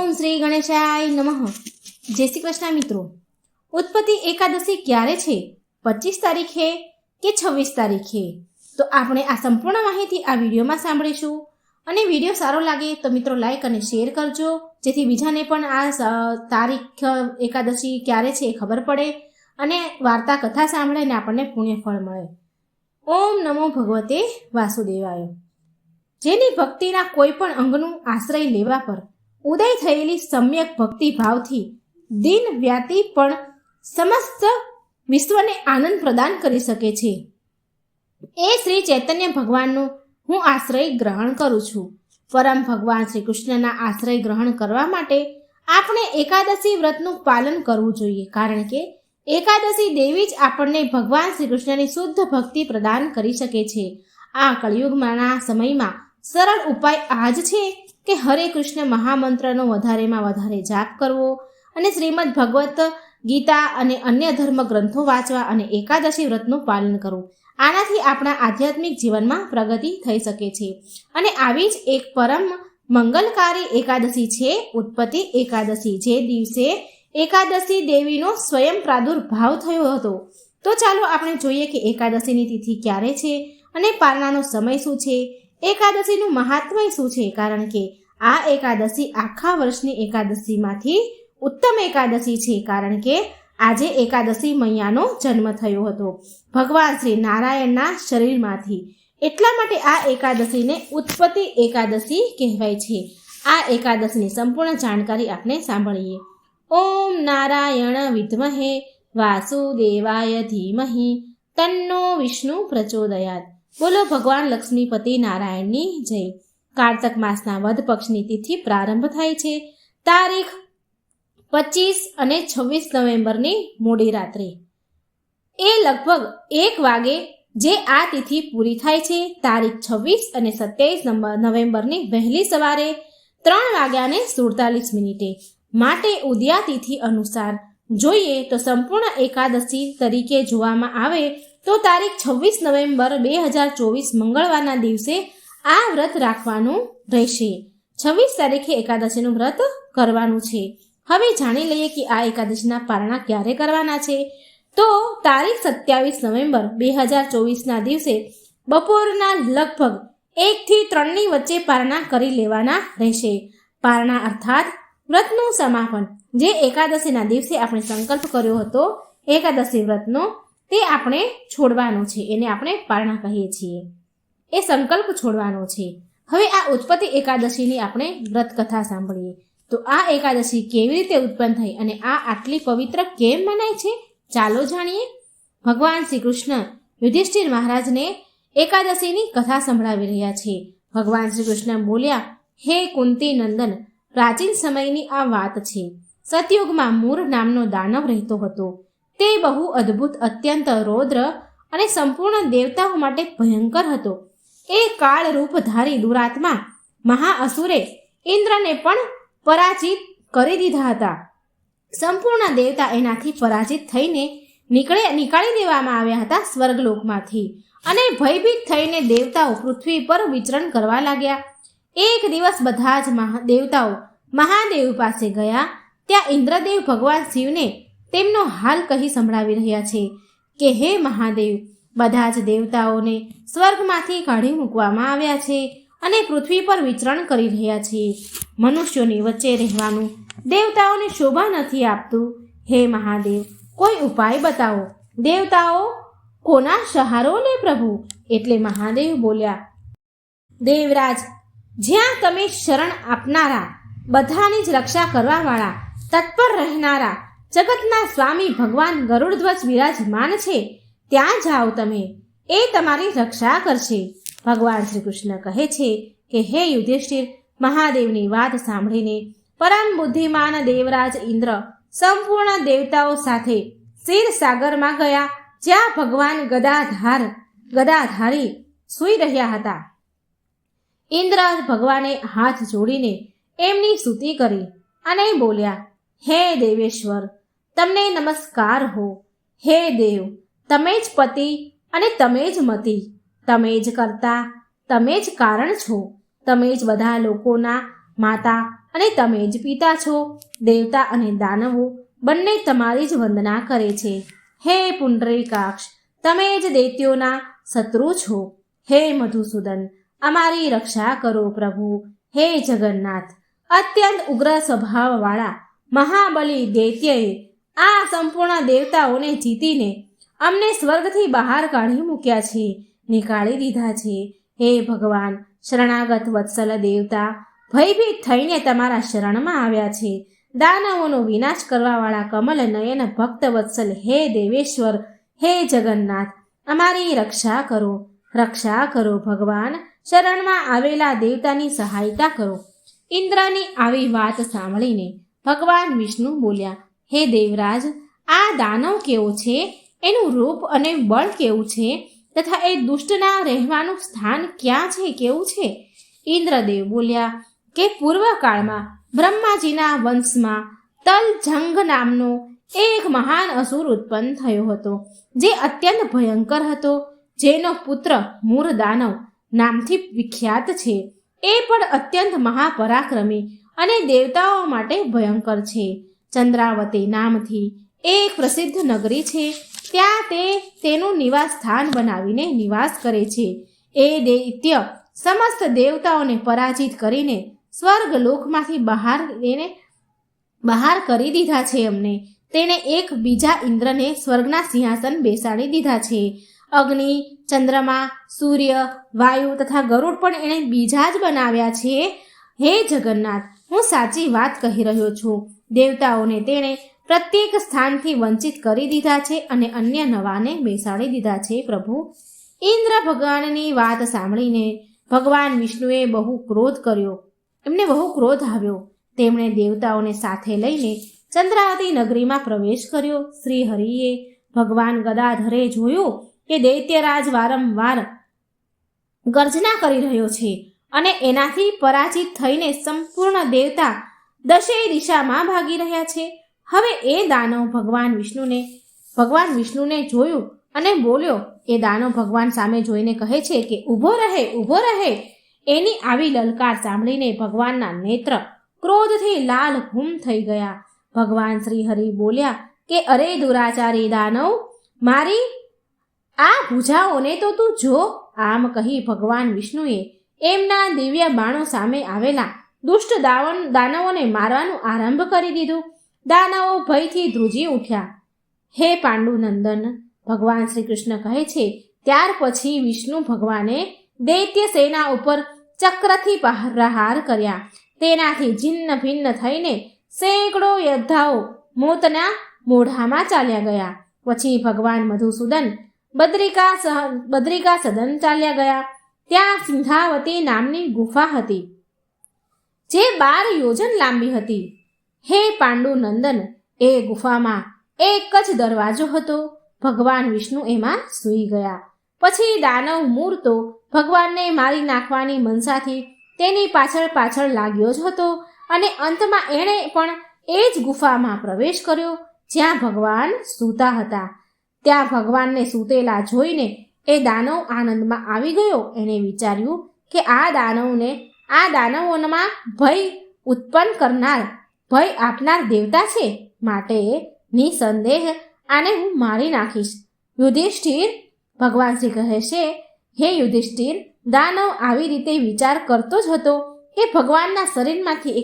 ઓમ શ્રી ગણેશાય નમઃ। જય શ્રી કૃષ્ણ મિત્રો। ઉત્પત્તિ એકાદશી ક્યારે છે? 25 તારીખે કે 26 તારીખે? તો આપણે આ સંપૂર્ણ માહિતી આ વિડીયોમાં સાંભળીશું। અને વિડીયો સારો લાગે તો મિત્રો લાઈક અને શેર કરજો, જેથી બીજાને પણ આ તારીખ એકાદશી ક્યારે છે એ ખબર પડે અને વાર્તા કથા સાંભળીને આપણને પુણ્યફળ મળે। ઓમ નમો ભગવતે વાસુદેવાય। જેની ભક્તિના કોઈ પણ અંગનું આશ્રય લેવા પર ઉદય થયેલી સમ્યક ભક્તિ ભાવથી દિન વ્યાતી પણ સમસ્ત વિશ્વને આનંદ પ્રદાન કરી શકે છે, એ શ્રી ચૈતન્ય ભગવાનનું હું આશ્રય ગ્રહણ કરું છું। પરમ ભગવાન શ્રી કૃષ્ણના આશ્રય ગ્રહણ કરવા માટે આપણે એકાદશી વ્રતનું પાલન કરવું જોઈએ, કારણ કે એકાદશી દેવી જ આપણને ભગવાન શ્રી કૃષ્ણની શુદ્ધ ભક્તિ પ્રદાન કરી શકે છે। આ કળિયુગના સમયમાં સરળ ઉપાય આ જ છે કે હરે કૃષ્ણ મહામંત્રનો વધારેમાં વધારે જાપ કરવો અને શ્રીમદ ભગવત ગીતા અને અન્ય ધર્મ ગ્રંથો વાંચવા અને એકાદશી વ્રતનું પાલન કરવું। આનાથી આપણા આધ્યાત્મિક જીવનમાં પ્રગતિ થઈ શકે છે। અને આવી જ એક પરમ મંગલકારી એકાદશી છે ઉત્પત્તિ એકાદશી, જે દિવસે એકાદશી દેવીનો સ્વયં પ્રાદુર્ભાવ થયો હતો। તો ચાલો આપણે જોઈએ કે એકાદશીની તિથિ ક્યારે છે અને પારણાનો સમય શું છે, એકાદશીનું મહાત્મય શું છે, કારણ કે આ એકાદશી આખા વર્ષની એકાદશીમાંથી ઉત્તમ એકાદશી છે, કારણ કે આજે એકાદશી મૈયાનો જન્મ થયો હતો ભગવાન શ્રી નારાયણના શરીરમાંથી। એટલા માટે આ એકાદશીને ઉત્પત્તિ એકાદશી કહેવાય છે। આ એકાદશીની સંપૂર્ણ જાણકારી આપણે સાંભળીએ। ઓમ નારાયણ વિદ્મહે વાસુદેવાય ધીમહિ તન્નો વિષ્ણુ પ્રચોદયાત। બોલો ભગવાન લક્ષ્મીપતિ નારાયણની જય। કારતક માસના વદ પક્ષની તિથિ પ્રારંભ થાય છે તારીખ 25 અને 26 નવેમ્બરની મોડી રાત્રે એ લગભગ 1 વાગે જે આ તિથિ પૂરી થાય છે તારીખ 26 અને 27 નવેમ્બરની વહેલી સવારે 3:47 માટે ઉદયા તિથિ અનુસાર જોઈએ તો સંપૂર્ણ એકાદશી તરીકે જોવામાં આવે તો તારીખ 26 નવેમ્બર 2024 મંગળવારના દિવસે આ વ્રત રાખવાનું રહેશે। 26 તારીખે એકાદશીનું વ્રત કરવાનું છે। હવે જાણી લઈએ કે આ એકાદશીના પારણા ક્યારે કરવાના છે। તો તારીખ 27 નવેમ્બર 2024ના દિવસે બપોરના લગભગ 1 થી 3ની વચ્ચે પારણા કરી લેવાના રહેશે। પારણા અર્થાત વ્રતનું સમાપન, જે એકાદશીના દિવસે આપણે સંકલ્પ કર્યો હતો એકાદશી વ્રતનો, તે આપણે છોડવાનો છે, એને આપણે પારણા કહીએ છીએ। એ સંકલ્પ છોડવાનો છે। હવે આ ઉત્પત્તિ એકાદશીની આપણે વ્રત કથા સાંભળીએ। તો આ એકાદશી કેવી રીતે ઉત્પન્ન થઈ અને આ આટલી પવિત્ર કેમ મનાય છે, ચાલો જાણીએ। ભગવાન શ્રી કૃષ્ણ યુધિષ્ઠિર મહારાજને એકાદશીની કથા સંભળાવી રહ્યા છે। ભગવાન શ્રી કૃષ્ણ બોલ્યા, હે કુંતી નંદન, પ્રાચીન સમયની આ વાત છે। સતયુગમાં મૂર નામનો દાનવ રહેતો હતો। તે બહુ અદ્ભુત, અત્યંત રૌદ્ર અને સંપૂર્ણ દેવતાઓ માટે ભયંકર હતો। એ કાળ રૂપધારી દુરાત્મા મહાઅસુરે ઇન્દ્રને પણ પરાજિત કરી દીધા હતા। સંપૂર્ણ દેવતા એનાથી પરાજિત થઈને નીકાળી દેવામાં આવ્યા હતા સ્વર્ગલોકમાંથી, અને ભયભીત થઈને દેવતાઓ પૃથ્વી પર વિચરણ કરવા લાગ્યા। એક દિવસ બધા જ દેવતાઓ મહાદેવ પાસે ગયા। ત્યાં ઇન્દ્રદેવ ભગવાન શિવને તેમનો હાલ કહી સંભળાવી રહ્યા છે કે હે મહાદેવ, બધા જ દેવતાઓને સ્વર્ગમાંથી કાઢી મૂકવામાં આવ્યા છે અને પૃથ્વી પર વિચરણ કરી રહ્યા છે। મનુષ્યોની વચ્ચે રહેવાનું દેવતાઓને શોભા નથી આપતું। હે મહાદેવ, કોઈ ઉપાય બતાવો। દેવતાઓ કોના સહારો લે પ્રભુ? એટલે મહાદેવ બોલ્યા, દેવરાજ, જ્યાં તમે શરણ આપનારા, બધાની જ રક્ષા કરવાવાળા, તત્પર રહેનારા જગતના સ્વામી ભગવાન ગરુડધ્વજ વિરાજમાન છે, ત્યાં જાઓ તમે, એ તમારી રક્ષા કરશે। ભગવાન શ્રી કૃષ્ણ કહે છે કે હે યુધિષ્ઠિર, મહાદેવની વાત સાંભળીને પરમ બુદ્ધિમાન દેવરાજ ઇન્દ્ર સંપૂર્ણ દેવતાઓ સાથે ક્ષીર સાગરમાં ગયા, જ્યાં ભગવાન ગદાધારી સૂઈ રહ્યા હતા। ઇન્દ્ર ભગવાને હાથ જોડીને એમની સ્તુતિ કરી અને બોલ્યા, હે દેવેશ્વર, તમને નમસ્કાર હો। હે દેવ, તમે જ પતિ અને તમે જ મતિ, તમે જ કર્તા, તમે જ કારણ છો, તમે જ બધા લોકોના માતા અને તમે જ પિતા છો. દેવતા અને દાનવો બંને તમારી જ વંદના કરે છે. હે પુંડરીકાક્ષ, તમે જ દૈત્યોના શત્રુ છો. હે મધુસૂદન, અમારી રક્ષા કરો પ્રભુ. હે જગન્નાથ, અત્યંત ઉગ્ર સ્વભાવવાળા મહાબલી દૈત્યએ આ સંપૂર્ણ દેવતાઓને જીતીને અમને સ્વર્ગથી બહાર કાઢી મૂક્યા છે, નીકાળી દીધા છે. હે ભગવાન, શરણાગત વત્સલ દેવતા ભયભીત થઈને તમારા શરણમાં આવ્યા છે. દાનવોનો વિનાશ કરવાવાળા કમલ નયન ભક્ત વત્સલ હે દેવેશ્વર, હે જગન્નાથ, અમારી રક્ષા કરો, રક્ષા કરો ભગવાન. શરણમાં આવેલા દેવતાની સહાયતા કરો. ઇન્દ્રની આવી વાત સાંભળીને ભગવાન વિષ્ણુ બોલ્યા, હે દેવરાજ, આ દાનવ કેવો છે, એનું રૂપ અને બળ કેવું છે, તથા એ દુષ્ટના રહેવાનું સ્થાન ક્યાં છે, કેવું છે? ઇન્દ્રદેવ બોલ્યા કે પૂર્વકાળમાં બ્રહ્માજીના વંશમાં તલજંગ નામનો એક મહાન અસુર ઉત્પન્ન થયો હતો, જે અત્યંત ભયંકર હતો, જેનો પુત્ર મૂર દાનવ નામથી વિખ્યાત છે. એ પણ અત્યંત મહાપરાક્રમી અને દેવતાઓ માટે ભયંકર છે. ચંદ્રાવતી નામથી એક પ્રસિદ્ધ નગરી છે, ત્યાં તે તેનું નિવાસ સ્થાન બનાવીને નિવાસ કરે છે. એ દૈત્ય સમસ્ત દેવતાઓને પરાજિત કરીને સ્વર્ગલોકમાંથી બહાર કરી દીધા છે. અમને તેને એક બીજા ઇન્દ્રને સ્વર્ગના સિંહાસન બેસાડી દીધા છે. અગ્નિ, ચંદ્રમા, સૂર્ય, વાયુ તથા ગરુડ પણ એણે બીજા જ બનાવ્યા છે. હે જગન્નાથ, હું સાચી વાત કહી રહ્યો છું. દેવતાઓને તેણે પ્રત્યેક સ્થાનથી વંચિત કરી દીધા છે અને અન્ય નવાને બેસાડી દીધા છે. પ્રભુ, ઇન્દ્ર ભગવાનની વાત સાંભળીને ભગવાન વિષ્ણુએ બહુ ક્રોધ કર્યો. એમને બહુ ક્રોધ આવ્યો. તેમણે દેવતાઓને સાથે લઈને ચંદ્રાવતી નગરીમાં પ્રવેશ કર્યો. શ્રી હરિએ ભગવાન ગદાધરે જોયું કે દૈત્યરાજ વારંવાર ગર્જના કરી રહ્યો છે અને એનાથી પરાજિત થઈને સંપૂર્ણ દેવતા દશેય દિશામાં ભાગી રહ્યા છે. હવે એ દાનવ ભગવાન વિષ્ણુને જોયું અને બોલ્યો. એ દાનવ ભગવાન સામે જોઈને કહે છે કે ઊભો રહે, ઊભો રહે. એની આવી લલકાર સાંભળીને ભગવાનના નેત્ર ક્રોધથી લાલ ઘૂમ થઈ ગયા. ભગવાન શ્રી હરિ બોલ્યા કે અરે દુરાચારી દાનવ, મારી આ ભુજાઓને તો તું જો. આમ કહી ભગવાન વિષ્ણુએ એમના દિવ્ય બાણો સામે આવેલા દુષ્ટ દાનવોને મારવાનું આરંભ કરી દીધું. દાનવો ભયથી ધ્રુજી ઉઠ્યા. હે પાંડુનંદન, ભગવાન શ્રી કૃષ્ણ કહે છે, ત્યાર પછી વિષ્ણુ ભગવાને દૈત્ય સેના ઉપર ચક્રથી પ્રહાર કર્યા. તેનાથી છિન્ન ભિન્ન થઈને સેંકડો યોદ્ધાઓ મોતના મોઢામાં ચાલ્યા ગયા. પછી ભગવાન મધુસૂદન બદ્રિકા સદન ચાલ્યા ગયા. ત્યાં સિંધાવતી નામની ગુફા હતી, જે 12 યોજન લાંબી હતી. હે પાંડુનંદન, એ ગુફામાં એક જ દરવાજો હતો. ભગવાન વિષ્ણુ એમાં સૂઈ ગયા. પછી દાનવ મૂર તો ભગવાનને મારી નાખવાની મનસાથી તેની પાછળ લાગ્યો જ હતો અને અંતમાં એણે પણ એ જ ગુફામાં પ્રવેશ કર્યો જ્યાં ભગવાન સૂતા હતા. ત્યાં ભગવાનને સૂતેલા જોઈને એ દાનવ આનંદમાં આવી ગયો. એણે વિચાર્યું કે આ દાનવોમાં ભય ઉત્પન્ન કરનાર, ભય આપનાર દેવતા છે, માટે નિસંદેહ આને હું મારી નાખીશ. યુધિષ્ઠિર, ભગવાન શ્રી કહે છે, હે યુધિષ્ઠિર, દાનવ આવી રીતે વિચાર કરતો જ હતો કે ભગવાનના શરીરમાંથી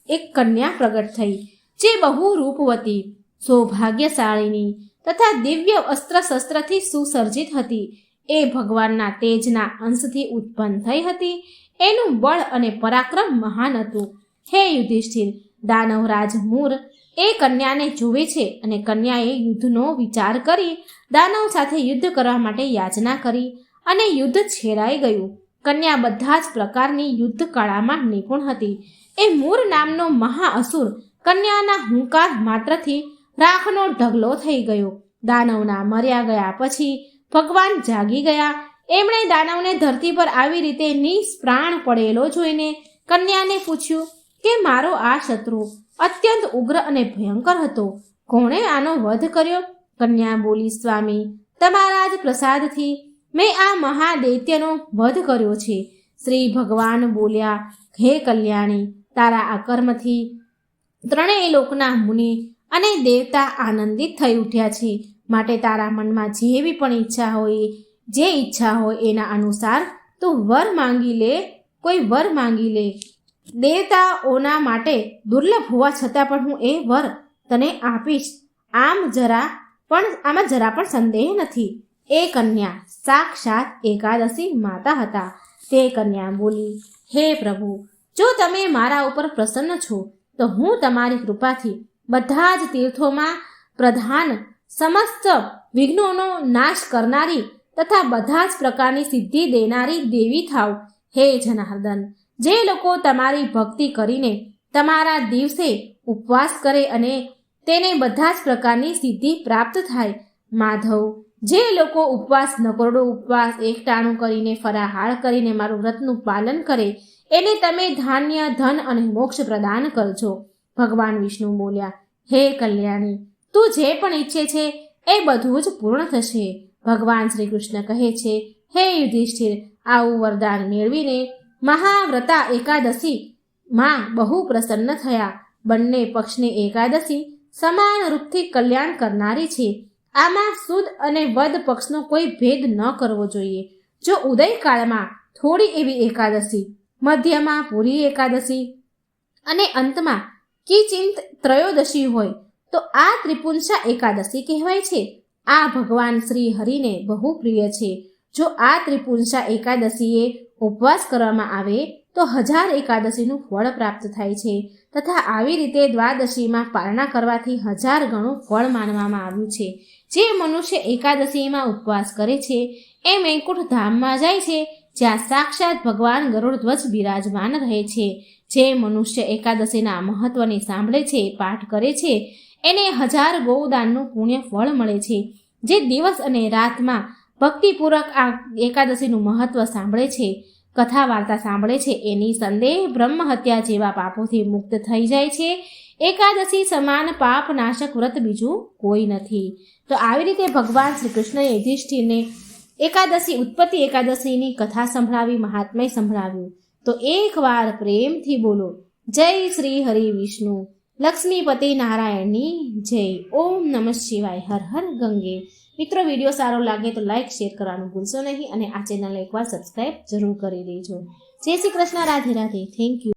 એક કન્યા પ્રગટ થઈ, જે બહુ રૂપવતી, સૌભાગ્યશાળીની તથા દિવ્ય અસ્ત્ર શસ્ત્રથી સુસર્જિત હતી. એ ભગવાનના તેજના અંશથી ઉત્પન્ન થઈ હતી. એનું બળ અને પરાક્રમ મહાન હતું. હે યુધિષ્ઠિર, દાનવરાજ મૂર એ કન્યાને જુએ છે અને કન્યાએ યુદ્ધનો વિચાર કરી દાનવ સાથે યુદ્ધ કરવા માટે યાચના કરી અને યુદ્ધ છેડાઈ ગયું. કન્યા બધા જ પ્રકારની યુદ્ધ કળામાં નિપુણ હતી. એ મૂર નામનો મહાઅસુર કન્યાના હુંકાર માત્રથી રાખનો ઢગલો થઈ ગયો. દાનવના મર્યા ગયા પછી ભગવાન જાગી ગયા. એમણે દાનવને ધરતી પર આવી રીતે નિષ્પ્રાણ પડેલો જોઈને કન્યાને પૂછ્યું કે મારો આ શત્રુ અત્યંત ઉગ્ર અને ભયંકર હતો, કોણે આનો વધ કર્યો? કન્યા બોલી, સ્વામી, તમારા જ પ્રસાદથી મેં આ મહાદૈત્યનો વધ કર્યો છે. શ્રી ભગવાન બોલ્યા, હે કલ્યાણી, તારા આ કર્મથી ત્રણેય લોકના મુનિ અને દેવતા આનંદિત થઈ ઉઠ્યા છે. માટે તારા મનમાં જેવી પણ ઈચ્છા હોય એના અનુસાર તું વર માંગી લે, કોઈ વર માંગી લે. દેવતાઓના માટે દુર્લભ હોવા છતાં પણ હું એ વર તને આપીશ. આમાં જરા પણ સંદેહ નથી. એ કન્યા સાક્ષાત એકાદશી માતા હતા. તે કન્યા બોલી, હે પ્રભુ, જો તમે મારા ઉપર પ્રસન્ન છો તો હું તમારી કૃપાથી બધા જ તીર્થોમાં પ્રધાન, સમસ્ત વિઘ્નોનો નાશ કરનારી તથા બધા જ પ્રકારની સિદ્ધિ દેનારી દેવી થાવ. હે જનાર્દન, જે લોકો તમારી ભક્તિ કરીને તમારા દિવસે ઉપવાસ કરે અને તેને બધા જ પ્રકારની સિદ્ધિ પ્રાપ્ત થાય. માધવ, જે લોકો ઉપવાસ નકોરડો ઉપવાસ એકટાણું કરીને ફરાહાર કરીને મારું વ્રતનું પાલન કરે એને તમે ધાન્ય, ધન અને મોક્ષ પ્રદાન કરજો. ભગવાન વિષ્ણુ બોલ્યા, હે કલ્યાણી, તું જે પણ ઈચ્છે છે એ બધું જ પૂર્ણ થશે. ભગવાન શ્રી કૃષ્ણ કહે છે, હે યુધિષ્ઠિર, આવું વરદાન મેળવીને મહાવ્રતા એકાદશી માં બહુ પ્રસન્ન થયા. બંને પક્ષની એકાદશી સમાન રૂપથી કલ્યાણ કરનારી છે. આમાં સુદ અને વદ પક્ષનો કોઈ ભેદ ન કરવો જોઈએ. જો ઉદયકાળમાં થોડી એવી એકાદશી, મધ્યમાં પૂરી એકાદશી અને અંતમાં કિંચિત ત્રયોદશી હોય તો આ ત્રિપુંસા એકાદશી કહેવાય છે. આ ભગવાન શ્રી હરિને બહુ પ્રિય છે. જો આ ત્રિપુંસા એકાદશીએ ઉપવાસ કરવામાં આવે તો 1000 એકાદશીનું ફળ પ્રાપ્ત થાય છે તથા આવી રીતે દ્વાદશીમાં પારણા કરવાથી 1000 ગણું ફળ માનવામાં આવ્યું છે. જે મનુષ્ય એકાદશીમાં ઉપવાસ કરે છે એ વૈકુંઠ ધામમાં જાય છે, જ્યાં સાક્ષાત ભગવાન ગરુડધ્વજ બિરાજમાન રહે છે. જે મનુષ્ય એકાદશીના મહત્વને સાંભળે છે, પાઠ કરે છે, એને 1000 ગૌદાનનું પુણ્ય ફળ મળે છે. જે દિવસ અને રાતમાં ભક્તિપૂર્વક આ એકાદશીનું મહત્વ સાંભળે છે, કથા વાર્તા સાંભળે છે, એની સંદેહ બ્રહ્મ હત્યા જેવા પાપોથી મુક્ત થઈ જાય છે. એકાદશી સમાન પાપ નાશક વ્રત બીજું કોઈ નથી. તો આવી રીતે ભગવાન શ્રી કૃષ્ણએ યુધિષ્ઠિરને એકાદશી, ઉત્પત્તિ એકાદશીની કથા સંભળાવી, મહાત્મય સંભળાવ્યું. તો એકવાર પ્રેમથી બોલો, જય શ્રી હરિ વિષ્ણુ લક્ષ્મીપતિ નારાયણની જય. ઓમ નમઃ શિવાય. હર હર ગંગે. મિત્રો, વિડીયો સારો લાગે તો લાઈક, શેર કરવાનું ભૂલશો નહીં અને આ ચેનલને એકવાર સબસ્ક્રાઈબ જરૂર કરી દેજો. જય શ્રી કૃષ્ણ. રાધે રાધે. Thank you.